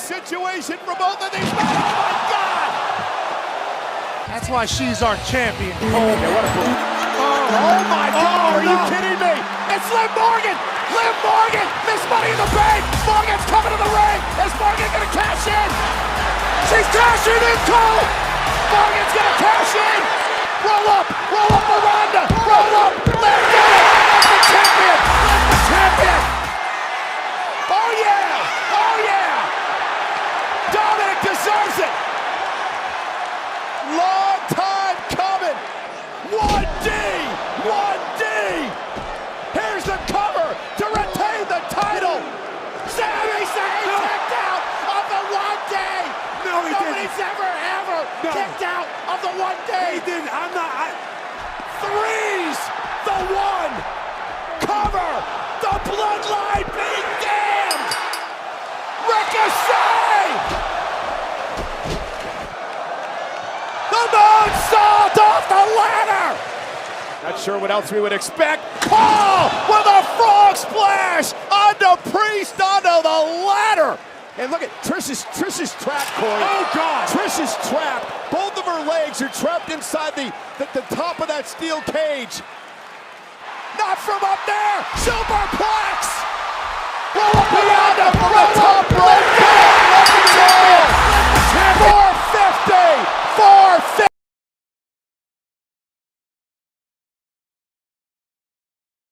situation for both of these men. Oh my God! That's why she's our champion. Oh my God, are you kidding me? It's Liv Morgan! Liv Morgan! This Money in the Bank! Morgan's coming to the ring! Is Morgan gonna cash in? She's cashing in, Cole! Morgan's gonna cash in! Roll up Miranda! Roll up! Liv got it! Liv the champion! Liv the champion! Oh yeah! Oh yeah! Dominic deserves it! Long time coming! 1D! 1D! Here's the cover to retain the title! Sami Zayn kicked out of the 1D! No, he Nobody's ever kicked out of the 1D! He didn't. Three's the one! Cover! The bloodline being damned! Ricochet! The moonsault off the ladder! Not sure what else we would expect. Paul with a frog splash onto Priest onto the ladder! And look at Trish's trapped, Corey. Oh, God! Trish is trapped. Both of her legs are trapped inside the top of that steel cage. Not from up there. Superplex. Roll up